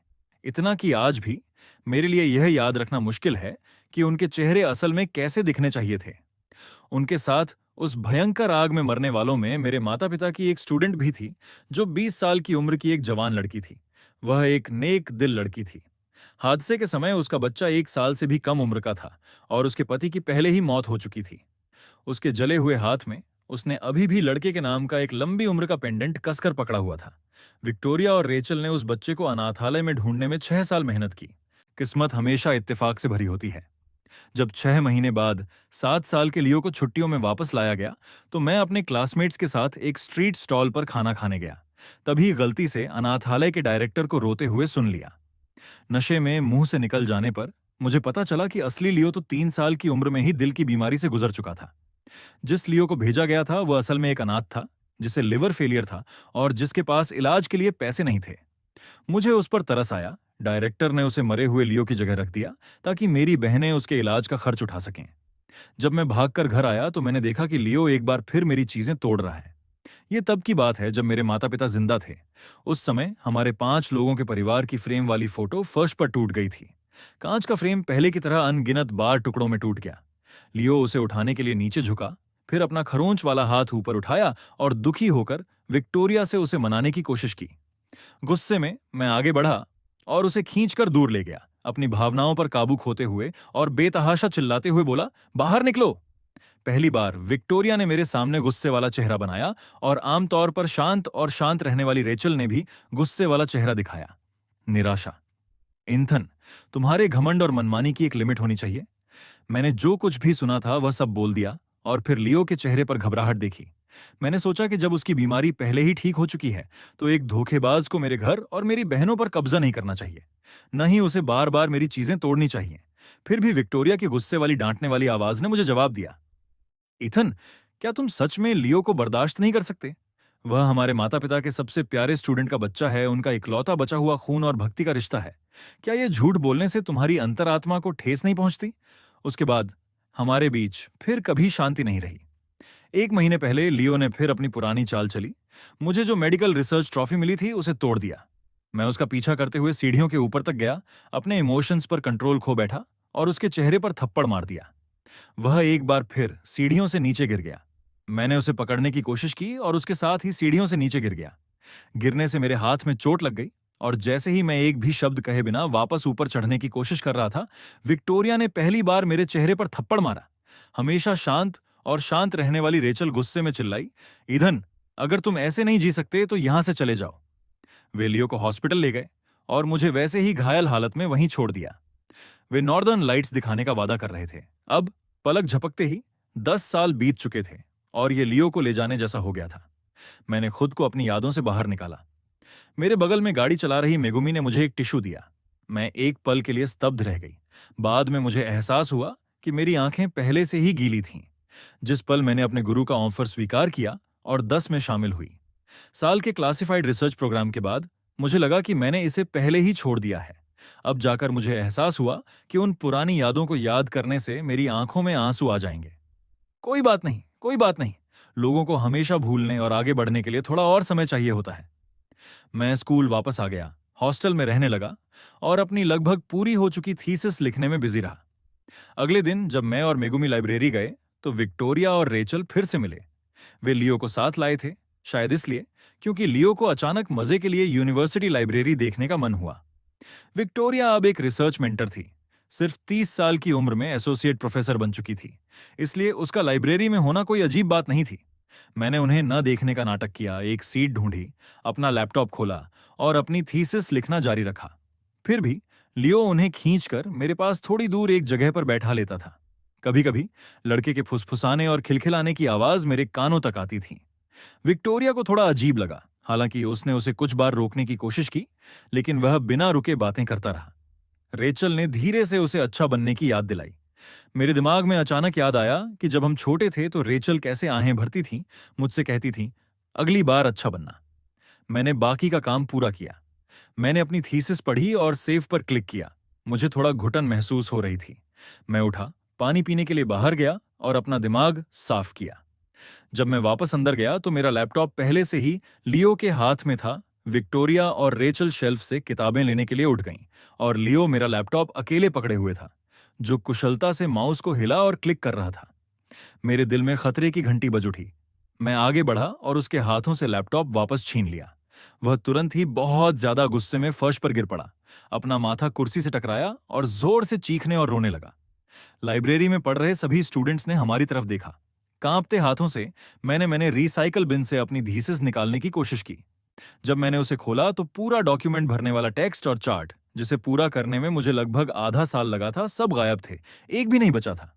इतना कि आज भी मेरे लिए यह याद रखना मुश्किल है कि उनके चेहरे असल में कैसे दिखने चाहिए थे। उनके साथ उस भयंकर आग में मरने वालों में मेरे माता पिता की एक स्टूडेंट भी थी, जो 20 साल की उम्र की एक जवान लड़की थी। वह एक नेक दिल लड़की थी। हादसे के समय उसका बच्चा 1 साल से भी कम उम्र का था और उसके पति की पहले ही मौत हो चुकी थी। उसके जले हुए हाथ में उसने अभी भी लड़के के नाम का एक लंबी उम्र का पेंडेंट कसकर पकड़ा हुआ था। विक्टोरिया और रेचल ने उस बच्चे को अनाथालय में ढूंढने में 6 साल मेहनत की। किस्मत हमेशा इत्तेफाक से भरी होती है। जब 6 महीने बाद 7 साल के लियो को छुट्टियों में वापस लाया गया तो मैं अपने क्लासमेट्स के साथ एक स्ट्रीट स्टॉल पर खाना खाने गया। तभी गलती से अनाथालय के डायरेक्टर को रोते हुए सुन लिया। नशे में मुंह से निकल जाने पर मुझे पता चला कि असली लियो तो 3 साल की उम्र में ही दिल की बीमारी से गुजर चुका था। जिस लियो को भेजा गया था वह असल में एक अनाथ था, जिसे लिवर फेलियर था और जिसके पास इलाज के लिए पैसे नहीं थे। मुझे उस पर तरस आया। डायरेक्टर ने उसे मरे हुए लियो की जगह रख दिया ताकि मेरी बहनें उसके इलाज का खर्च उठा सकें। जब मैं भागकर घर आया तो मैंने देखा कि लियो एक बार फिर मेरी चीजें तोड़ रहा है। ये तब की बात है जब मेरे माता पिता जिंदा थे। उस समय हमारे 5 लोगों के परिवार की फ्रेम वाली फोटो फर्श पर टूट गई थी। कांच का फ्रेम पहले की तरह अनगिनत बार टुकड़ों में टूट गया। लियो उसे उठाने के लिए नीचे झुका, फिर अपना खरोंच वाला हाथ ऊपर उठाया और दुखी होकर विक्टोरिया से उसे मनाने की कोशिश की। गुस्से में मैं आगे बढ़ा और उसे खींचकर दूर ले गया, अपनी भावनाओं पर काबू खोते हुए और बेतहाशा चिल्लाते हुए बोला, बाहर निकलो। पहली बार विक्टोरिया ने मेरे सामने गुस्से वाला चेहरा बनाया और आमतौर पर शांत रहने वाली रेचल ने भी गुस्से वाला चेहरा दिखाया। निराशा। इंथन, तुम्हारे घमंड और मनमानी की एक लिमिट होनी चाहिए। मैंने जो कुछ भी सुना था वह सब बोल दिया और फिर लियो के चेहरे पर घबराहट देखी। मैंने सोचा कि जब उसकी बीमारी पहले ही ठीक हो चुकी है तो एक धोखेबाज को मेरे घर और मेरी बहनों पर कब्जा नहीं करना चाहिए, न ही उसे बार बार मेरी चीजें तोड़नी चाहिए। फिर भी विक्टोरिया की गुस्से वाली डांटने वाली आवाज ने मुझे जवाब दिया, इथन, क्या तुम सच में लियो को बर्दाश्त नहीं कर सकते? वह हमारे माता पिता के सबसे प्यारे स्टूडेंट का बच्चा है, उनका इकलौता बचा हुआ खून और भक्ति का रिश्ता है। क्या यह झूठ बोलने से तुम्हारी अंतरात्मा को ठेस नहीं पहुंचती? उसके बाद हमारे बीच फिर कभी शांति नहीं रही। 1 महीने पहले लियो ने फिर अपनी पुरानी चाल चली। मुझे जो मेडिकल रिसर्च ट्रॉफी मिली थी उसे तोड़ दिया। मैं उसका पीछा करते हुए सीढ़ियों के ऊपर तक गया, अपने इमोशंस पर कंट्रोल खो बैठा और उसके चेहरे पर थप्पड़ मार दिया। वह एक बार फिर सीढ़ियों से नीचे गिर गया। मैंने उसे पकड़ने की कोशिश की और उसके साथ ही सीढ़ियों से नीचे गिर गया। गिरने से मेरे हाथ में चोट लग गई और जैसे ही मैं एक भी शब्द कहे बिना वापस ऊपर चढ़ने की कोशिश कर रहा था, विक्टोरिया ने पहली बार मेरे चेहरे पर थप्पड़ मारा। हमेशा शांत रहने वाली रेचल गुस्से में चिल्लाई, ईधन, अगर तुम ऐसे नहीं जी सकते तो यहां से चले जाओ। वे लियो को हॉस्पिटल ले गए और मुझे वैसे ही घायल हालत में वहीं छोड़ दिया। वे नॉर्दर्न लाइट्स दिखाने का वादा कर रहे थे। अब पलक झपकते ही 10 साल बीत चुके थे और ये लियो को ले जाने जैसा हो गया था। मैंने खुद को अपनी यादों से बाहर निकाला। मेरे बगल में गाड़ी चला रही मेगुमी ने मुझे एक टिश्यू दिया। मैं एक पल के लिए स्तब्ध रह गई। बाद में मुझे एहसास हुआ कि मेरी आंखें पहले से ही गीली थीं। जिस पल मैंने अपने गुरु का ऑफर स्वीकार किया और 10 में शामिल हुई। साल के क्लासिफाइड रिसर्च प्रोग्राम के बाद मुझे लगा कि मैंने इसे पहले ही छोड़ दिया है। अब जाकर मुझे एहसास हुआ कि उन पुरानी यादों को याद करने से मेरी आंखों में आंसू आ जाएंगे। कोई बात नहीं, कोई बात नहीं। लोगों को हमेशा भूलने और आगे बढ़ने के लिए थोड़ा और समय चाहिए होता है। मैं स्कूल वापस आ गया, हॉस्टल में रहने लगा और अपनी लगभग पूरी हो चुकी थीसिस लिखने में बिजी रहा। अगले दिन जब मैं और मेगुमी लाइब्रेरी गए तो विक्टोरिया और रेचल फिर से मिले। वे लियो को साथ लाए थे, शायद इसलिए क्योंकि लियो को अचानक मजे के लिए यूनिवर्सिटी लाइब्रेरी देखने का मन हुआ। विक्टोरिया अब एक रिसर्च मेंटर थी, सिर्फ 30 साल की उम्र में एसोसिएट प्रोफेसर बन चुकी थी, इसलिए उसका लाइब्रेरी में होना कोई अजीब बात नहीं थी। मैंने उन्हें न देखने का नाटक किया, एक सीट ढूंढी, अपना लैपटॉप खोला और अपनी थीसिस लिखना जारी रखा। फिर भी लियो उन्हें खींचकर मेरे पास थोड़ी दूर एक जगह पर बैठा लेता था। कभी कभी लड़के के फुसफुसाने और खिलखिलाने की आवाज मेरे कानों तक आती थी। विक्टोरिया को थोड़ा अजीब लगा, हालांकि उसने उसे कुछ बार रोकने की कोशिश की, लेकिन वह बिना रुके बातें करता रहा। रेचल ने धीरे से उसे अच्छा बनने की याद दिलाई। मेरे दिमाग में अचानक याद आया कि जब हम छोटे थे तो रेचल कैसे आहें भरती थी, मुझसे कहती थी, अगली बार अच्छा बनना। मैंने बाकी का काम पूरा किया। मैंने अपनी थीसिस पढ़ी और सेव पर क्लिक किया। मुझे थोड़ा घुटन महसूस हो रही थी। मैं उठा, पानी पीने के लिए बाहर गया और अपना दिमाग साफ किया। जब मैं वापस अंदर गया तो मेरा लैपटॉप पहले से ही लियो के हाथ में था। विक्टोरिया और रेचल शेल्फ से किताबें लेने के लिए उठ गईं और लियो मेरा लैपटॉप अकेले पकड़े हुए था, जो कुशलता से माउस को हिला और क्लिक कर रहा था। मेरे दिल में खतरे की घंटी बज उठी। मैं आगे बढ़ा और उसके हाथों से लैपटॉप वापस छीन लिया। वह तुरंत ही बहुत ज्यादा गुस्से में फर्श पर गिर पड़ा, अपना माथा कुर्सी से टकराया और जोर से चीखने और रोने लगा। लाइब्रेरी में पढ़ रहे सभी स्टूडेंट्स ने हमारी तरफ देखा। कांपते हाथों से मैंने रिसाइकल बिन से अपनी थीसिस निकालने की कोशिश की। जब मैंने उसे खोला तो पूरा डॉक्यूमेंट भरने वाला टेक्स्ट और चार्ट जिसे पूरा करने में मुझे लगभग आधा साल लगा था, सब गायब थे। एक भी नहीं बचा था।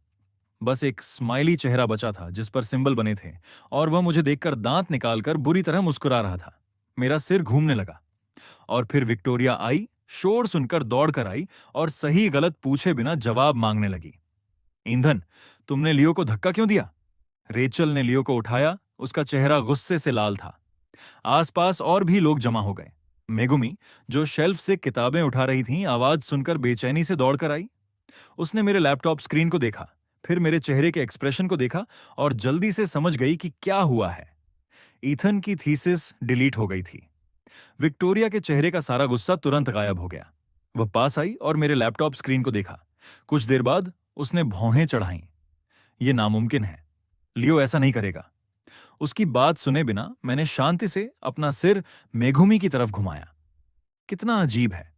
बस एक स्माइली चेहरा बचा था जिस पर सिंबल बने थे, और वह मुझे देखकर दांत निकालकर बुरी तरह मुस्कुरा रहा था। मेरा सिर घूमने लगा। और फिर विक्टोरिया आई, शोर सुनकर दौड़ कर आई और सही गलत पूछे बिना जवाब मांगने लगी। ईंधन, तुमने लियो को धक्का क्यों दिया? रेचल ने लियो को उठाया। उसका चेहरा गुस्से से लाल था। आसपास और भी लोग जमा हो गए। मेगुमी, जो शेल्फ से किताबें उठा रही थी, आवाज सुनकर बेचैनी से दौड़कर आई। उसने मेरे लैपटॉप स्क्रीन को देखा, फिर मेरे चेहरे के एक्सप्रेशन को देखा और जल्दी से समझ गई कि क्या हुआ है। ईथन की थीसिस डिलीट हो गई थी। विक्टोरिया के चेहरे का सारा गुस्सा तुरंत गायब हो गया। वह पास आई और मेरे लैपटॉप स्क्रीन को देखा। कुछ देर बाद उसने भौहें चढ़ाईं। यह नामुमकिन है, लियो ऐसा नहीं करेगा। उसकी बात सुने बिना मैंने शांति से अपना सिर मेघुमी की तरफ घुमाया। कितना अजीब है।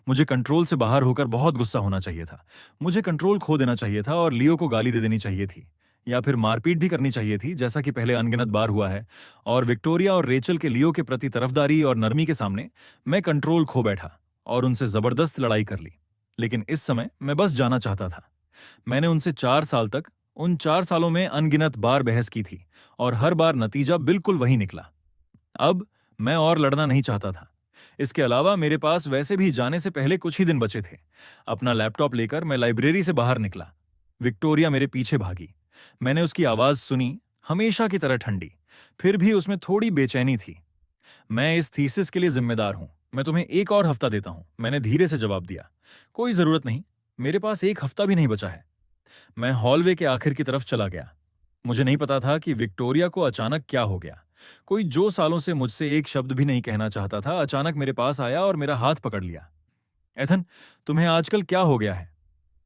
मुझे कंट्रोल से बाहर होकर बहुत गुस्सा होना चाहिए था। मुझे कंट्रोल खो देना चाहिए था और लियो को गाली दे देनी चाहिए थी, या फिर मारपीट भी करनी चाहिए थी, जैसा कि पहले अनगिनत बार हुआ है। और विक्टोरिया और रेचल के लियो के प्रति तरफदारी और नरमी के सामने मैं कंट्रोल खो बैठा और उनसे जबरदस्त लड़ाई कर ली। लेकिन इस समय मैं बस जाना चाहता था। मैंने उनसे 4 साल तक, उन 4 सालों में अनगिनत बार बहस की थी और हर बार नतीजा बिल्कुल वही निकला। अब मैं और लड़ना नहीं चाहता था। इसके अलावा मेरे पास वैसे भी जाने से पहले कुछ ही दिन बचे थे। अपना लैपटॉप लेकर मैं लाइब्रेरी से बाहर निकला। विक्टोरिया मेरे पीछे भागी। मैंने उसकी आवाज सुनी, हमेशा की तरह ठंडी, फिर भी उसमें थोड़ी बेचैनी थी। मैं इस थीसिस के लिए जिम्मेदार हूं। मैं तुम्हें एक और हफ्ता देता हूं, मैंने धीरे से जवाब दिया। कोई जरूरत नहीं, मेरे पास एक हफ्ता भी नहीं बचा है। मैं हॉलवे के आखिर की तरफ चला गया। मुझे नहीं पता था कि विक्टोरिया को अचानक क्या हो गया। कोई जो सालों से मुझसे एक शब्द भी नहीं कहना चाहता था, अचानक मेरे पास आया और मेरा हाथ पकड़ लिया। एथन, तुम्हें आजकल क्या हो गया है?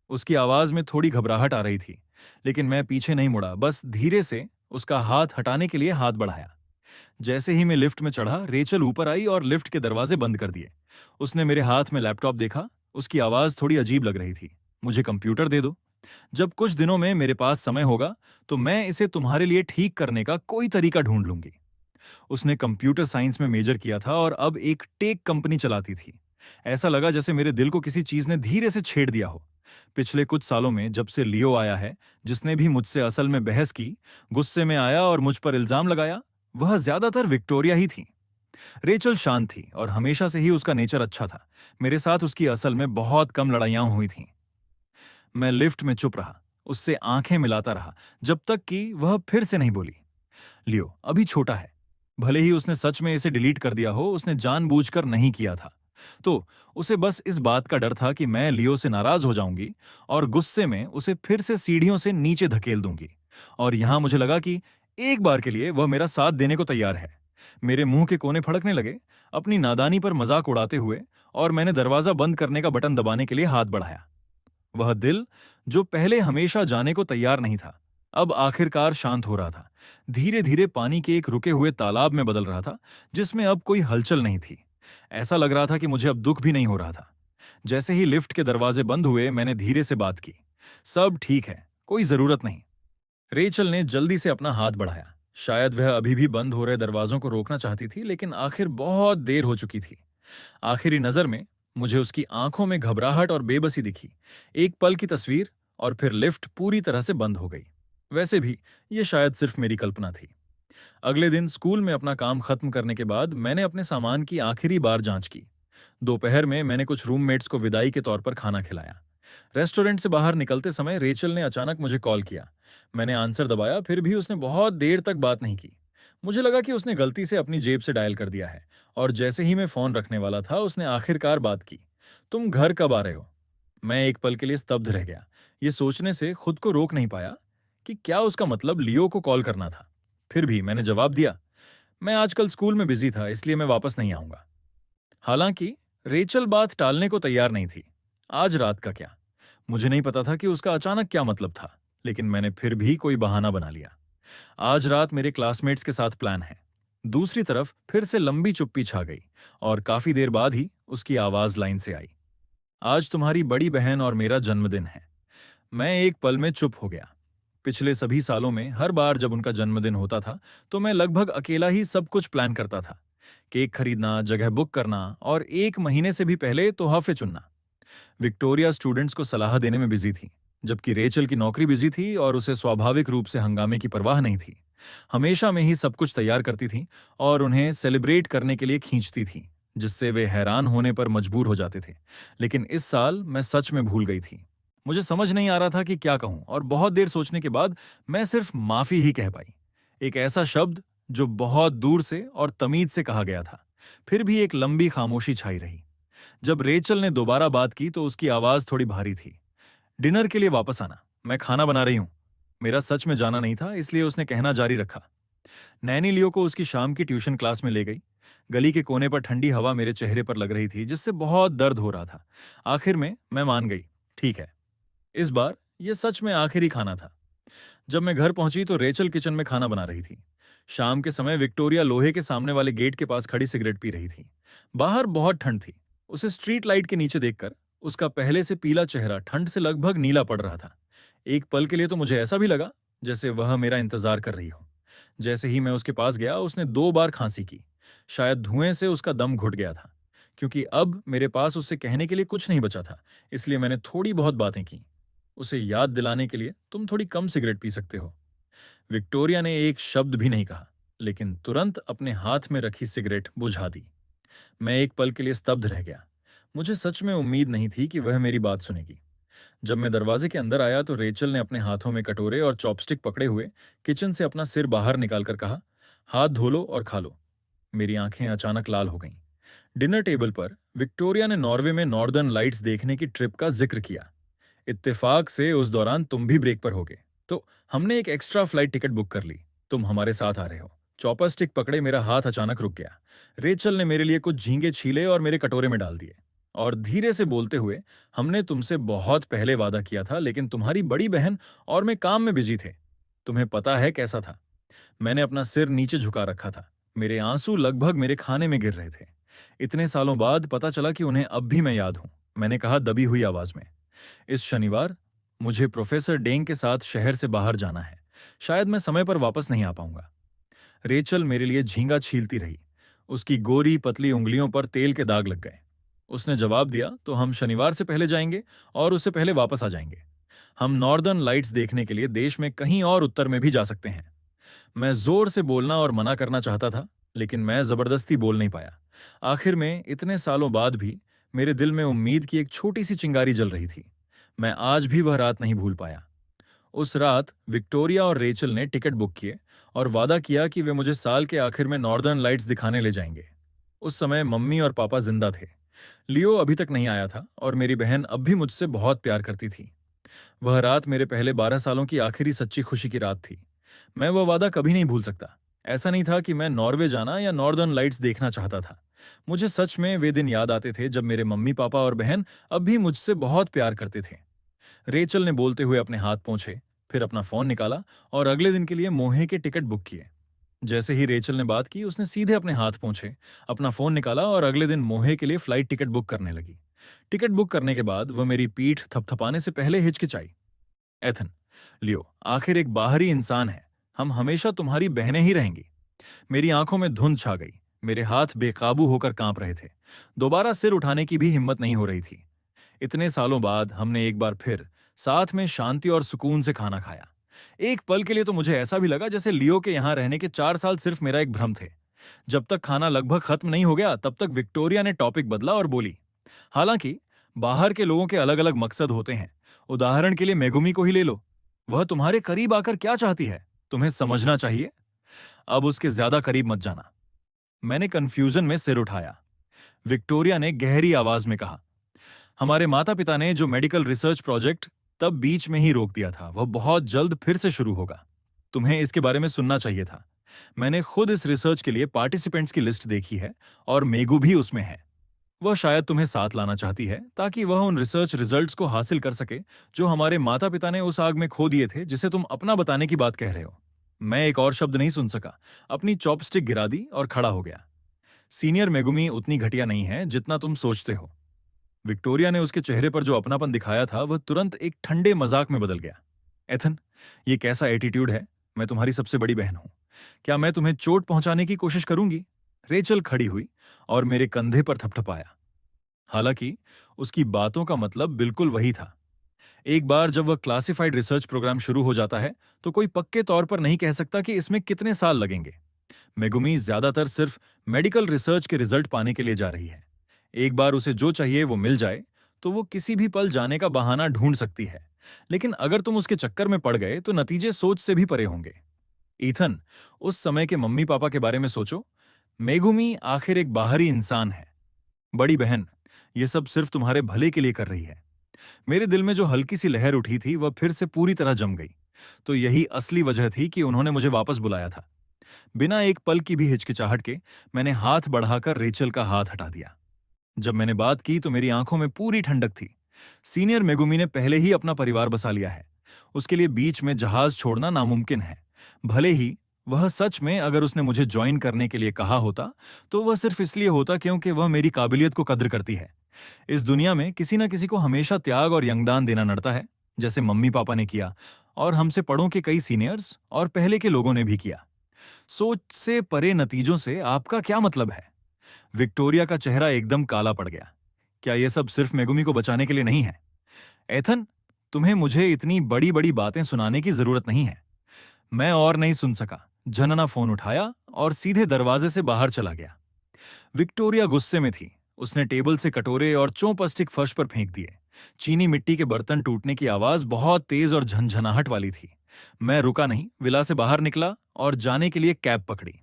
उसकी आवाज में थोड़ी घबराहट आ रही थी, लेकिन मैं पीछे नहीं मुड़ा, बस धीरे से उसका हाथ हटाने के लिए हाथ बढ़ाया। जैसे ही मैं लिफ्ट में चढ़ा, रेचल ऊपर आई और लिफ्ट के दरवाजे बंद कर दिए। उसने मेरे हाथ में लैपटॉप देखा। उसकी आवाज थोड़ी अजीब लग रही थी। मुझे कंप्यूटर दे दो। जब कुछ दिनों में मेरे पास समय होगा तो मैं इसे तुम्हारे लिए ठीक करने का कोई तरीका ढूंढ लूंगी। उसने कंप्यूटर साइंस में मेजर किया था और अब एक टेक कंपनी चलाती थी। ऐसा लगा जैसे मेरे दिल को किसी चीज ने धीरे से छेड़ दिया हो। पिछले कुछ सालों में जब से लियो आया है, जिसने भी मुझसे असल में बहस की, गुस्से में आया और मुझ पर इल्जाम लगाया, वह ज्यादातर विक्टोरिया ही थी। रेचल शांत थी और हमेशा से ही उसका नेचर अच्छा था। मेरे साथ उसकी असल में बहुत कम लड़ाइयां हुई थीं। मैं लिफ्ट में चुप रहा, उससे आंखें मिलाता रहा, जब तक कि वह फिर से नहीं बोली। लियो अभी छोटा है। भले ही उसने सच में इसे डिलीट कर दिया हो, उसने जानबूझकर नहीं किया था। तो उसे बस इस बात का डर था कि मैं लियो से नाराज हो जाऊंगी और गुस्से में उसे फिर से सीढ़ियों से नीचे धकेल दूंगी। और यहां मुझे लगा कि एक बार के लिए वह मेरा साथ देने को तैयार है। मेरे मुंह के कोने फड़कने लगे, अपनी नादानी पर मजाक उड़ाते हुए, और मैंने दरवाजा बंद करने का बटन दबाने के लिए हाथ बढ़ाया। वह दिल, जो पहले हमेशा जाने को तैयार नहीं था, अब आखिरकार शांत हो रहा था। धीरे धीरे पानी के एक रुके हुए तालाब में बदल रहा था, जिसमें अब कोई हलचल नहीं थी। ऐसा लग रहा था कि मुझे अब दुख भी नहीं हो रहा था। जैसे ही लिफ्ट के दरवाजे बंद हुए, मैंने धीरे से बात की। सब ठीक है, कोई जरूरत नहीं। रेचल ने जल्दी से अपना हाथ बढ़ाया। शायद वह अभी भी बंद हो रहे दरवाजों को रोकना चाहती थी, लेकिन आखिर बहुत देर हो चुकी थी। आखिरी नजर में मुझे उसकी आंखों में घबराहट और बेबसी दिखी। एक पल की तस्वीर, और फिर लिफ्ट पूरी तरह से बंद हो गई। वैसे भी ये शायद सिर्फ मेरी कल्पना थी। अगले दिन स्कूल में अपना काम खत्म करने के बाद मैंने अपने सामान की आखिरी बार जांच की। दोपहर में मैंने कुछ रूममेट्स को विदाई के तौर पर खाना खिलाया। रेस्टोरेंट से बाहर निकलते समय रेचल ने अचानक मुझे कॉल किया। मैंने आंसर दबाया, फिर भी उसने बहुत देर तक बात नहीं की। मुझे लगा कि उसने गलती से अपनी जेब से डायल कर दिया है, और जैसे ही मैं फोन रखने वाला था, उसने आखिरकार बात की। तुम घर कब आ रहे हो? मैं एक पल के लिए स्तब्ध रह गया। ये सोचने से खुद को रोक नहीं पाया कि क्या उसका मतलब लियो को कॉल करना था। फिर भी मैंने जवाब दिया, मैं आजकल स्कूल में बिजी था, इसलिए मैं वापस नहीं आऊंगा। हालांकि रेचल बात टालने को तैयार नहीं थी। आज रात का क्या? मुझे नहीं पता था कि उसका अचानक क्या मतलब था, लेकिन मैंने फिर भी कोई बहाना बना लिया। आज रात मेरे क्लासमेट्स के साथ प्लान है। दूसरी तरफ फिर से लंबी चुप्पी छा गई, और काफी देर बाद ही उसकी आवाज लाइन से आई। आज तुम्हारी बड़ी बहन और मेरा जन्मदिन है। मैं एक पल में चुप हो गया। पिछले सभी सालों में हर बार जब उनका जन्मदिन होता था, तो मैं लगभग अकेला ही सब कुछ प्लान करता था। केक खरीदना, जगह बुक करना और 1 महीने से भी पहले तोहफे चुनना। विक्टोरिया स्टूडेंट्स को सलाह देने में बिजी थी, जबकि रेचल की नौकरी बिजी थी और उसे स्वाभाविक रूप से हंगामे की परवाह नहीं थी। हमेशा में ही सब कुछ तैयार करती थी और उन्हें सेलिब्रेट करने के लिए खींचती थी, जिससे वे हैरान होने पर मजबूर हो जाते थे। लेकिन इस साल मैं सच में भूल गई थी। मुझे समझ नहीं आ रहा था कि क्या कहूं, और बहुत देर सोचने के बाद मैं सिर्फ माफी ही कह पाई। एक ऐसा शब्द जो बहुत दूर से और तमीज से कहा गया था। फिर भी एक लंबी खामोशी छाई रही। जब रेचल ने दोबारा बात की तो उसकी आवाज थोड़ी भारी थी। डिनर के लिए वापस आना, मैं खाना बना रही हूं। मेरा सच में जाना नहीं था, इसलिए उसने कहना जारी रखा। नैनी लियो को उसकी शाम की ट्यूशन क्लास में ले गई। गली के कोने पर ठंडी हवा मेरे चेहरे पर लग रही थी, जिससे बहुत दर्द हो रहा था। आखिर में मैं मान गई। ठीक है, इस बार यह सच में आखिरी खाना था। जब मैं घर पहुंची तो रेचल किचन में खाना बना रही थी। शाम के समय विक्टोरिया लोहे के सामने वाले गेट के पास खड़ी सिगरेट पी रही थी। बाहर बहुत ठंड थी। उसे स्ट्रीट लाइट के नीचे देखकर उसका पहले से पीला चेहरा ठंड से लगभग नीला पड़ रहा था। एक पल के लिए तो मुझे ऐसा भी लगा जैसे वह मेरा इंतजार कर रही हो। जैसे ही मैं उसके पास गया, उसने 2 बार खांसी की। शायद धुएं से उसका दम घुट गया था। क्योंकि अब मेरे पास उससे कहने के लिए कुछ नहीं बचा था, इसलिए मैंने थोड़ी बहुत बातें की, उसे याद दिलाने के लिए तुम थोड़ी कम सिगरेट पी सकते हो। विक्टोरिया ने एक शब्द भी नहीं कहा, लेकिन तुरंत अपने हाथ में रखी सिगरेट बुझा दी। मैं एक पल के लिए स्तब्ध रह गया। मुझे सच में उम्मीद नहीं थी कि वह मेरी बात सुनेगी। जब मैं दरवाजे के अंदर आया तो रेचल ने अपने हाथों में कटोरे और चॉपस्टिक पकड़े हुए किचन से अपना सिर बाहर निकालकर कहा, हाथ धो लो और खा लो। मेरी आंखें अचानक लाल हो गईं। डिनर टेबल पर विक्टोरिया ने नॉर्वे में नॉर्दर्न लाइट्स देखने की ट्रिप का जिक्र किया। इत्तेफाक से उस दौरान तुम भी ब्रेक पर होगे, तो हमने एक एक्स्ट्रा फ्लाइट टिकट बुक कर ली। तुम हमारे साथ आ रहे हो। चॉपस्टिक पकड़े मेरा हाथ अचानक रुक गया। रेचल ने मेरे लिए कुछ झींगे छीले और मेरे कटोरे में डाल दिए, और धीरे से बोलते हुए, हमने तुमसे बहुत पहले वादा किया था, लेकिन तुम्हारी बड़ी बहन और मैं काम में बिजी थे। तुम्हें पता है कैसा था। मैंने अपना सिर नीचे झुका रखा था। मेरे आंसू लगभग मेरे खाने में गिर रहे थे। इतने सालों बाद पता चला कि उन्हें अब भी मैं याद हूं, मैंने कहा दबी हुई आवाज में। इस शनिवार मुझे प्रोफेसर डेंग के साथ शहर से बाहर जाना है। शायद मैं समय पर वापस नहीं आ पाऊंगा। रेचल मेरे लिए झींगा छीलती रही। उसकी गोरी पतली उंगलियों पर तेल के दाग लग गए। उसने जवाब दिया, तो हम शनिवार से पहले जाएंगे और उससे पहले वापस आ जाएंगे। हम नॉर्दर्न लाइट्स देखने के लिए देश में कहीं और उत्तर में भी जा सकते हैं। मैं जोर से बोलना और मना करना चाहता था, लेकिन मैं जबरदस्ती बोल नहीं पाया। आखिर में इतने सालों बाद भी मेरे दिल में उम्मीद की एक छोटी सी चिंगारी जल रही थी। मैं आज भी वह रात नहीं भूल पाया। उस रात विक्टोरिया और रेचल ने टिकट बुक किए और वादा किया कि वे मुझे साल के आखिर में नॉर्दर्न लाइट्स दिखाने ले जाएंगे। उस समय मम्मी और पापा जिंदा थे। लियो अभी तक नहीं आया था और मेरी बहन अब भी मुझसे बहुत प्यार करती थी। वह रात मेरे पहले 12 सालों की आखिरी सच्ची खुशी की रात थी। मैं वह वादा कभी नहीं भूल सकता। ऐसा नहीं था कि मैं नॉर्वे जाना या नॉर्दर्न लाइट्स देखना चाहता था। मुझे सच में वे दिन याद आते थे जब मेरे मम्मी पापा और बहन अब भी मुझसे बहुत प्यार करते थे। रेचल ने बोलते हुए अपने हाथ पोंछे, फिर अपना फोन निकाला और अगले दिन के लिए मोहे के टिकट बुक किए। जैसे ही रेचल ने बात की, उसने सीधे अपने हाथ पोंछे, अपना फोन निकाला और अगले दिन मोहे के लिए फ्लाइट टिकट बुक करने लगी। टिकट बुक करने के बाद वह मेरी पीठ थपथपाने से पहले हिचकिचाई। एथन, लियो आखिर एक बाहरी इंसान है। हम हमेशा तुम्हारी बहनें ही रहेंगी। मेरी आंखों में धुंध छा गई। मेरे हाथ बेकाबू होकर कांप रहे थे। दोबारा सिर उठाने की भी हिम्मत नहीं हो रही थी। इतने सालों बाद हमने एक बार फिर साथ में शांति और सुकून से खाना खाया। एक पल के लिए तो मुझे ऐसा भी लगा जैसे लियो के यहां रहने के 4 साल सिर्फ मेरा एक भ्रम थे। जब तक खाना लगभग खत्म नहीं हो गया, तब तक विक्टोरिया ने टॉपिक बदला और बोली, हालांकि बाहर के लोगों के अलग अलग मकसद होते हैं। उदाहरण के लिए मेगुमी को ही ले लो। वह तुम्हारे करीब आकर क्या चाहती है, तुम्हें समझना चाहिए। अब उसके ज्यादा करीब मत जाना। मैंने कंफ्यूजन में सिर उठाया। विक्टोरिया ने गहरी आवाज में कहा, हमारे माता पिता ने जो मेडिकल रिसर्च प्रोजेक्ट तब बीच में ही रोक दिया था, वह बहुत जल्द फिर से शुरू होगा। तुम्हें इसके बारे में सुनना चाहिए था। मैंने खुद इस रिसर्च के लिए पार्टिसिपेंट्स की लिस्ट देखी है और मेगू भी उसमें है। वह शायद तुम्हें साथ लाना चाहती है ताकि वह उन रिसर्च रिजल्ट्स को हासिल कर सके जो हमारे माता पिता ने उस आग में खो दिए थे, जिसे तुम अपना बताने की बात कह रहे हो। मैं एक और शब्द नहीं सुन सका। अपनी चॉपस्टिक गिरा दी और खड़ा हो गया। सीनियर मेगुमी उतनी घटिया नहीं है जितना तुम सोचते हो। विक्टोरिया ने उसके चेहरे पर जो अपनापन दिखाया था, वह तुरंत एक ठंडे मजाक में बदल गया। एथन, ये कैसा एटीट्यूड है? मैं तुम्हारी सबसे बड़ी बहन हूं। क्या मैं तुम्हें चोट पहुंचाने की कोशिश करूंगी? रेचल खड़ी हुई और मेरे कंधे पर थपथपाया। हालांकि उसकी बातों का मतलब बिल्कुल वही था। एक बार जब वह क्लासिफाइड रिसर्च प्रोग्राम शुरू हो जाता है तो कोई पक्के तौर पर नहीं कह सकता कि इसमें कितने साल लगेंगे। मेगुमी ज्यादातर सिर्फ मेडिकल रिसर्च के रिजल्ट पाने के लिए जा रही है। एक बार उसे जो चाहिए वो मिल जाए तो वो किसी भी पल जाने का बहाना ढूंढ सकती है। लेकिन अगर तुम उसके चक्कर में पड़ गए तो नतीजे सोच से भी परे होंगे। ईथन, उस समय के मम्मी पापा के बारे में सोचो। मेगुमी आखिर एक बाहरी इंसान है। बड़ी बहन, ये सब सिर्फ तुम्हारे भले के लिए कर रही है। मेरे दिल में जो हल्की सी लहर उठी थी वह फिर से पूरी तरह जम गई। तो यही असली वजह थी कि उन्होंने मुझे वापस बुलाया था। बिना एक पल की भी हिचकिचाहट के मैंने हाथ बढ़ाकर रेचल का हाथ हटा दिया। जब मैंने बात की तो मेरी आंखों में पूरी ठंडक थी। सीनियर मेगुमी ने पहले ही अपना परिवार बसा लिया है। उसके लिए बीच में जहाज छोड़ना नामुमकिन है। भले ही वह सच में अगर उसने मुझे ज्वाइन करने के लिए कहा होता तो वह सिर्फ इसलिए होता क्योंकि वह मेरी काबिलियत को कद्र करती है। इस दुनिया में किसी न किसी को हमेशा त्याग और योगदान देना नड़ता है, जैसे मम्मी पापा ने किया और हमसे बड़ों के कई सीनियर्स और पहले के लोगों ने भी किया। सोच से परे नतीजों से आपका क्या मतलब है? विक्टोरिया का चेहरा एकदम काला पड़ गया। क्या यह सब सिर्फ मेगुमी को बचाने के लिए नहीं है? एथन, तुम्हें मुझे इतनी बड़ी बड़ी बातें सुनाने की जरूरत नहीं है। मैं और नहीं सुन सका। जनना फोन उठाया और सीधे दरवाजे से बाहर चला गया। विक्टोरिया गुस्से में थी। उसने टेबल से कटोरे और चौपस्टिक फर्श पर फेंक दिए। चीनी मिट्टी के बर्तन टूटने की आवाज बहुत तेज और झनझनाहट वाली थी। मैं रुका नहीं, विला से बाहर निकला और जाने के लिए कैब पकड़ी।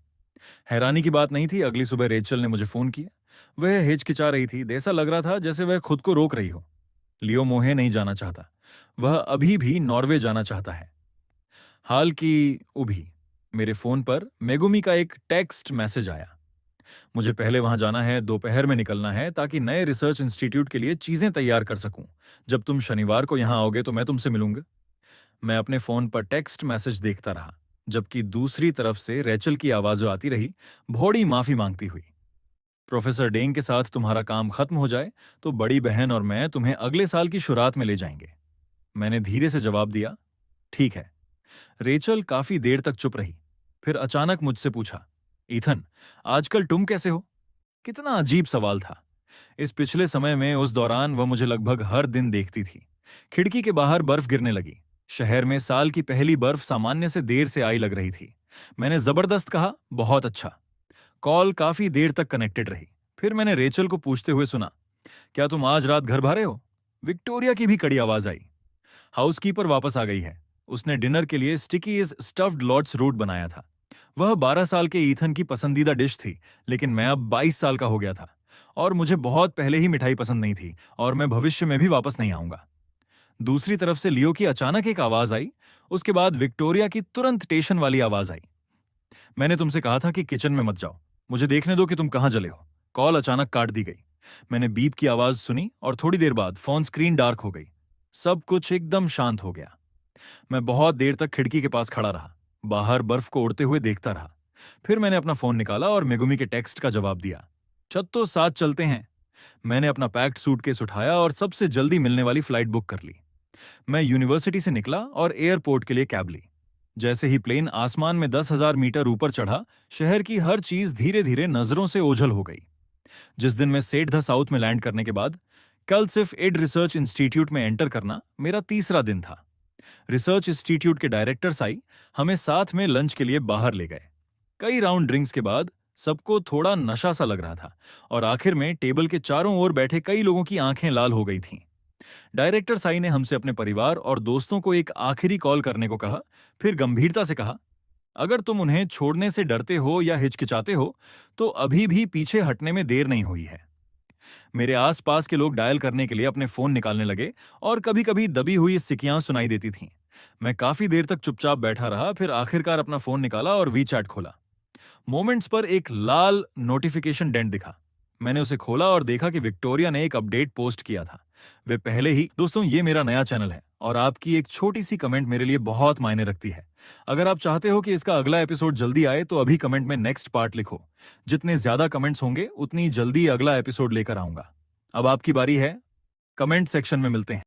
हैरानी की बात नहीं थी, अगली सुबह रेचल ने मुझे फोन किया। वह हिचकिचा रही थी। ऐसा लग रहा था जैसे वह खुद को रोक रही हो। लियो मोहे नहीं जाना चाहता। वह अभी भी नॉर्वे जाना चाहता है। हाल की उभी। मेरे फोन पर मेगुमी का एक टेक्स्ट मैसेज आया। मुझे पहले वहां जाना है, दोपहर में निकलना है ताकि नए रिसर्च इंस्टीट्यूट के लिए चीजें तैयार कर सकूं। जब तुम शनिवार को यहां आओगे तो मैं तुमसे मिलूंगा। मैं अपने फोन पर टेक्स्ट मैसेज देखता रहा, जबकि दूसरी तरफ से रेचल की आवाज आती रही, भोड़ी माफी मांगती हुई। प्रोफेसर डेंग के साथ तुम्हारा काम खत्म हो जाए तो बड़ी बहन और मैं तुम्हें अगले साल की शुरुआत में ले जाएंगे। मैंने धीरे से जवाब दिया, ठीक है। रेचल काफी देर तक चुप रही, फिर अचानक मुझसे पूछा, ईथन, आजकल तुम कैसे हो? कितना अजीब सवाल था। इस पिछले समय में उस दौरान वह मुझे लगभग हर दिन देखती थी। खिड़की के बाहर बर्फ गिरने लगी। शहर में साल की पहली बर्फ सामान्य से देर से आई लग रही थी। मैंने जबरदस्त कहा, बहुत अच्छा। कॉल काफी देर तक कनेक्टेड रही। फिर मैंने रेचल को पूछते हुए सुना, क्या तुम आज रात घर भारे हो? विक्टोरिया की भी कड़ी आवाज आई। हाउसकीपर वापस आ गई है। उसने डिनर के लिए स्टिकीज स्टफ्ड लॉट्स रूट बनाया था। वह 12 साल के ईथन की पसंदीदा डिश थी, लेकिन मैं अब 22 साल का हो गया था और मुझे बहुत पहले ही मिठाई पसंद नहीं थी और मैं भविष्य में भी वापस नहीं आऊंगा। दूसरी तरफ से लियो की अचानक एक आवाज आई। उसके बाद विक्टोरिया की तुरंत टेंशन वाली आवाज आई, मैंने तुमसे कहा था कि किचन में मत जाओ, मुझे देखने दो कि तुम कहां जले हो। कॉल अचानक काट दी गई। मैंने बीप की आवाज सुनी और थोड़ी देर बाद फोन स्क्रीन डार्क हो गई। सब कुछ एकदम शांत हो गया। मैं बहुत देर तक खिड़की के पास खड़ा रहा, बाहर बर्फ को उड़ते हुए देखता रहा। फिर मैंने अपना फोन निकाला और मेगुमी के टेक्स्ट का जवाब दिया, चलो साथ चलते हैं। मैंने अपना पैक्ड सूटकेस उठाया और सबसे जल्दी मिलने वाली फ्लाइट बुक कर ली। मैं यूनिवर्सिटी से निकला और एयरपोर्ट के लिए कैब ली। जैसे ही प्लेन आसमान में 10,000 मीटर ऊपर चढ़ा, शहर की हर चीज धीरे धीरे नजरों से ओझल हो गई। जिस दिन मैं सेठ द साउथ में लैंड करने के बाद कल सिर्फ एड रिसर्च इंस्टीट्यूट में एंटर करना मेरा तीसरा दिन था। रिसर्च इंस्टीट्यूट के डायरेक्टर्स आई, हमें साथ में लंच के लिए बाहर ले गए। कई राउंड ड्रिंक्स के बाद सबको थोड़ा नशा सा लग रहा था और आखिर में टेबल के चारों ओर बैठे कई लोगों की आंखें लाल हो गई थीं। डायरेक्टर साई ने हमसे अपने परिवार और दोस्तों को एक आखिरी कॉल करने को कहा, फिर गंभीरता से कहा, अगर तुम उन्हें छोड़ने से डरते हो या हिचकिचाते हो तो अभी भी पीछे हटने में देर नहीं हुई है। मेरे आसपास के लोग डायल करने के लिए अपने फोन निकालने लगे और कभी कभी दबी हुई सिकियां सुनाई देती थीं। मैं काफी देर तक चुपचाप बैठा रहा, फिर आखिरकार अपना फोन निकाला और वी चैट खोला। मोमेंट्स पर एक लाल नोटिफिकेशन डेंट दिखा। मैंने उसे खोला और देखा कि विक्टोरिया ने एक अपडेट पोस्ट किया था। वे पहले ही, दोस्तों ये मेरा नया चैनल है और आपकी एक छोटी सी कमेंट मेरे लिए बहुत मायने रखती है। अगर आप चाहते हो कि इसका अगला एपिसोड जल्दी आए तो अभी कमेंट में नेक्स्ट पार्ट लिखो। जितने ज्यादा कमेंट्स होंगे उतनी जल्दी अगला एपिसोड लेकर आऊंगा। अब आपकी बारी है। कमेंट सेक्शन में मिलते हैं।